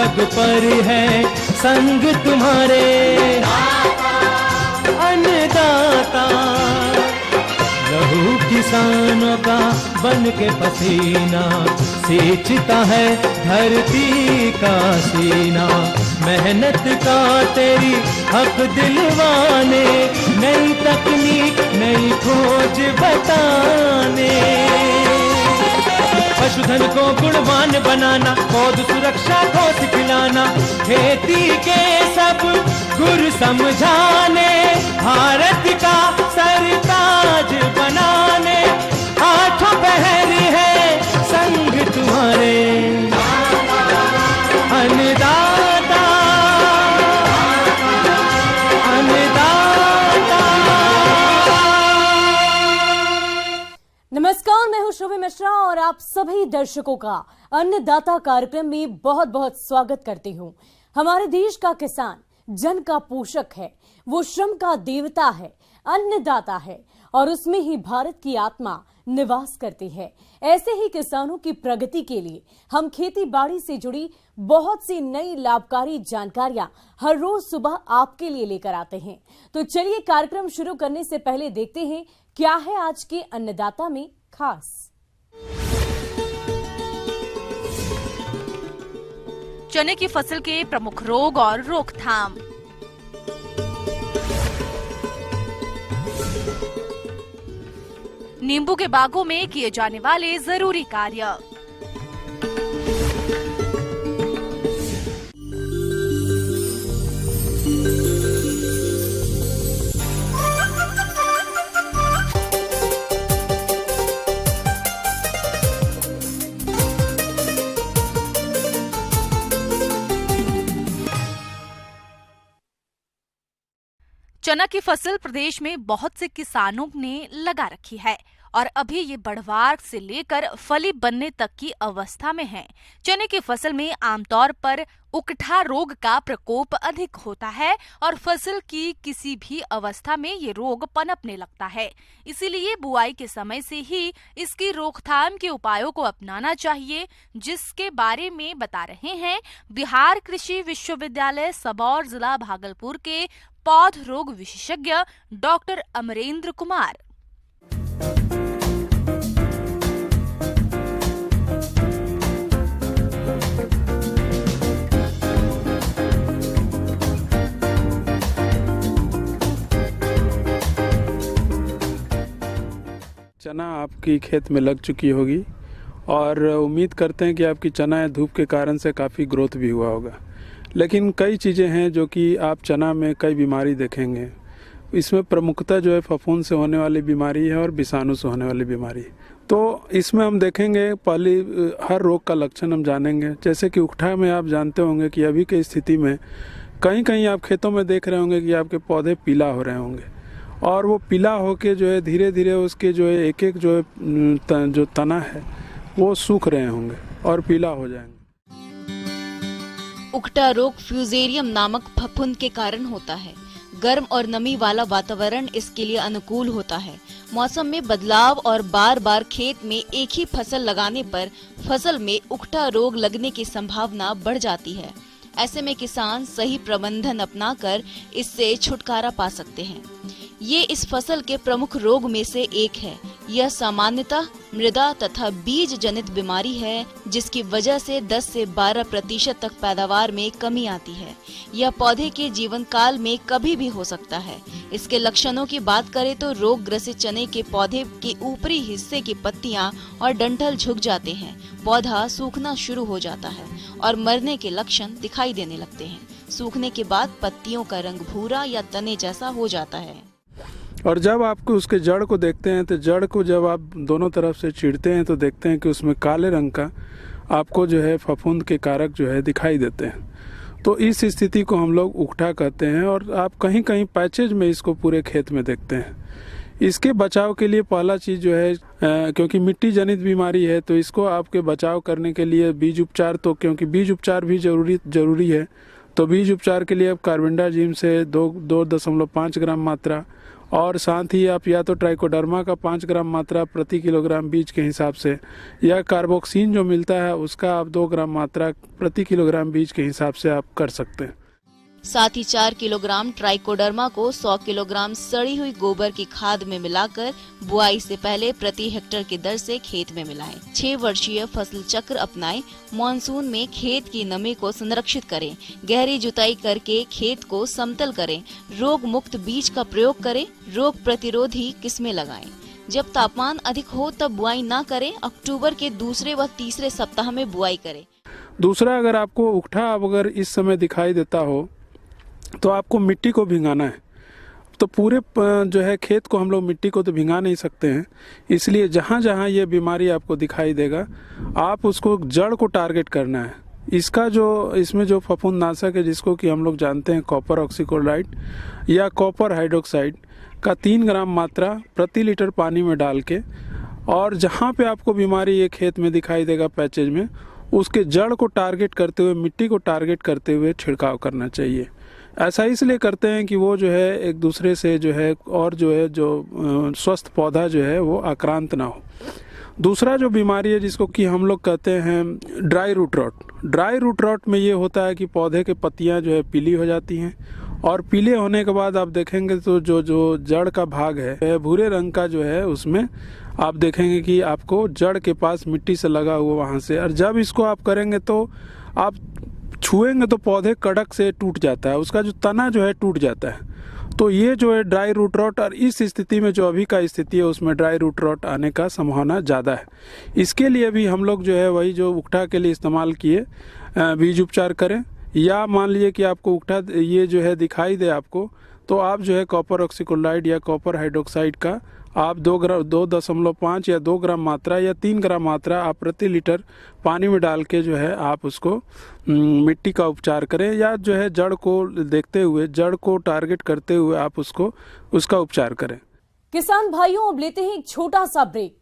जग पर है संग तुम्हारे अन्नदाता। लहू किसानों का बन के पसीना सींचता है धरती का सीना। मेहनत का तेरी हक दिलवाने, नई तकनीक नई खोज बताने। पशुधन को गुणवान बनाना, पौध सुरक्षा को सिखलाना, खेती के सब गुर समझाने, भारत का सरताज बनाने। आठों पहर है संग तुम्हारे अन्नदाता अन्नदाता। नमस्कार, मैं हूं श्रुति मिश्रा और आप सभी दर्शकों का अन्नदाता कार्यक्रम में बहुत बहुत स्वागत करती हूं। हमारे देश का किसान जन का पोषक है, वो श्रम का देवता है, अन्नदाता है और उसमें ही भारत की आत्मा निवास करती है। ऐसे ही किसानों की प्रगति के लिए हम खेती बाड़ी से जुड़ी बहुत सी नई लाभकारी जानकारियां हर रोज सुबह आपके लिए लेकर आते हैं। तो चलिए कार्यक्रम शुरू करने से पहले देखते हैं क्या है आज के अन्नदाता में खास। चने की फसल के प्रमुख रोग और रोकथाम। नींबू के बागों में किए जाने वाले जरूरी कार्य। चना की फसल प्रदेश में बहुत से किसानों ने लगा रखी है और अभी ये बढ़वार से लेकर फली बनने तक की अवस्था में है। चने की फसल में आमतौर पर उकठा रोग का प्रकोप अधिक होता है और फसल की किसी भी अवस्था में ये रोग पनपने लगता है। इसीलिए बुआई के समय से ही इसकी रोकथाम के उपायों को अपनाना चाहिए, जिसके बारे में बता रहे हैं बिहार कृषि विश्वविद्यालय सबौर, जिला भागलपुर के पौध रोग विशेषज्ञ डॉक्टर अमरेंद्र कुमार। चना आपकी खेत में लग चुकी होगी और उम्मीद करते हैं कि आपकी चना धूप के कारण से काफ़ी ग्रोथ भी हुआ होगा। लेकिन कई चीज़ें हैं जो कि आप चना में कई बीमारी देखेंगे। इसमें प्रमुखतः जो है फफूंद से होने वाली बीमारी है और विषाणु से होने वाली बीमारी। तो इसमें हम देखेंगे पहले हर रोग का लक्षण हम जानेंगे। जैसे कि उकठा में आप जानते होंगे कि अभी की स्थिति में कहीं कहीं आप खेतों में देख रहे होंगे कि आपके पौधे पीला हो रहे होंगे और वो पीला होके जो है धीरे धीरे उसके जो है एक एक जो है जो तना है वो सूख रहे होंगे और पीला हो जाएंगे। उकठा रोग फ्यूजेरियम नामक फफूंद के कारण होता है। गर्म और नमी वाला वातावरण इसके लिए अनुकूल होता है। मौसम में बदलाव और बार बार खेत में एक ही फसल लगाने पर फसल में उकठा रोग लगने की संभावना बढ़ जाती है। ऐसे में किसान सही प्रबंधन अपनाकर इससे छुटकारा पा सकते हैं। ये इस फसल के प्रमुख रोग में से एक है। यह सामान्यतः मृदा तथा बीज जनित बीमारी है, जिसकी वजह से 10 से 12% तक पैदावार में कमी आती है। यह पौधे के जीवन काल में कभी भी हो सकता है। इसके लक्षणों की बात करें तो रोग ग्रसित चने के पौधे के ऊपरी हिस्से की पत्तियां और डंठल झुक जाते हैं, पौधा सूखना शुरू हो जाता है और मरने के लक्षण दिखाई देने लगते हैं। सूखने के बाद पत्तियों का रंग भूरा या तने जैसा हो जाता है। और जब आपको उसके जड़ को देखते हैं तो जड़ को जब आप दोनों तरफ से चीरते हैं तो देखते हैं कि उसमें काले रंग का आपको जो है फफूंद के कारक जो है दिखाई देते हैं। तो इस स्थिति को हम लोग उकठा कहते हैं और आप कहीं कहीं पैचेज में इसको पूरे खेत में देखते हैं। इसके बचाव के लिए पहला चीज़ जो है क्योंकि मिट्टी जनित बीमारी है तो इसको आपके बचाव करने के लिए बीज उपचार, तो क्योंकि बीज उपचार भी जरूरी है तो बीज उपचार के लिए आप कार्बेंडाजिम से 2.5 ग्राम मात्रा और साथ ही आप या तो ट्राइकोडर्मा का 5 ग्राम मात्रा प्रति किलोग्राम बीज के हिसाब से, या कार्बोक्सिन जो मिलता है उसका आप 2 ग्राम मात्रा प्रति किलोग्राम बीज के हिसाब से आप कर सकते हैं। साथ ही 4 किलोग्राम ट्राइकोडर्मा को 100 किलोग्राम सड़ी हुई गोबर की खाद में मिलाकर बुआई से पहले प्रति हेक्टेयर की दर से खेत में मिलाएं। 6 वर्षीय फसल चक्र अपनाएं। मानसून में खेत की नमी को संरक्षित करें। गहरी जुताई करके खेत को समतल करें। रोग मुक्त बीज का प्रयोग करें। रोग प्रतिरोधी किस्में लगाएं। जब तापमान अधिक हो तब बुआई न करें। अक्टूबर के दूसरे व तीसरे सप्ताह में बुआई करें। दूसरा, अगर आपको उकठा अगर इस समय दिखाई देता हो तो आपको मिट्टी को भिंगाना है। तो पूरे जो है खेत को हम लोग मिट्टी को तो भिंगा नहीं सकते हैं, इसलिए जहाँ जहाँ ये बीमारी आपको दिखाई देगा आप उसको जड़ को टारगेट करना है। इसमें जो फफूंदनाशक है जिसको कि हम लोग जानते हैं कॉपर ऑक्सीक्लोराइड या कॉपर हाइड्रोक्साइड का 3 ग्राम मात्रा प्रति लीटर पानी में डाल के, और जहाँ पे आपको बीमारी ये खेत में दिखाई देगा पैचेज में, उसके जड़ को टारगेट करते हुए, मिट्टी को टारगेट करते हुए छिड़काव करना चाहिए। ऐसा इसलिए करते हैं कि वो जो है एक दूसरे से जो है और जो है जो स्वस्थ पौधा जो है वो आक्रांत ना हो। दूसरा जो बीमारी है जिसको कि हम लोग कहते हैं dry root rot. Dry root rot में ये होता है कि पौधे के पत्तियां जो है पीली हो जाती हैं, और पीले होने के बाद आप देखेंगे तो जो जड़ का भाग है भूरे रंग का जो है, उसमें आप देखेंगे कि आपको जड़ के पास मिट्टी से लगा हुआ वहाँ से, और जब इसको आप करेंगे तो आप छुएंगे तो पौधे कड़क से टूट जाता है, उसका जो तना जो है टूट जाता है। तो ये जो है ड्राई रूट रॉट, और इस स्थिति में जो अभी का स्थिति है उसमें ड्राई रूट रॉट आने का संभावना ज़्यादा है। इसके लिए भी हम लोग जो है वही जो उकठा के लिए इस्तेमाल किए बीज उपचार करें, या मान लीजिए कि आपको उकठा ये जो है दिखाई दे आपको, तो आप जो है कॉपर ऑक्सीक्लोराइड या कॉपर हाइड्रोक्साइड का आप 2.5 या 2 ग्राम मात्रा या 3 ग्राम मात्रा आप प्रति लीटर पानी में डाल के जो है आप उसको मिट्टी का उपचार करें, या जो है जड़ को देखते हुए, जड़ को टारगेट करते हुए आप उसका उपचार करें। किसान भाइयों, अब लेते हैं एक छोटा सा ब्रेक।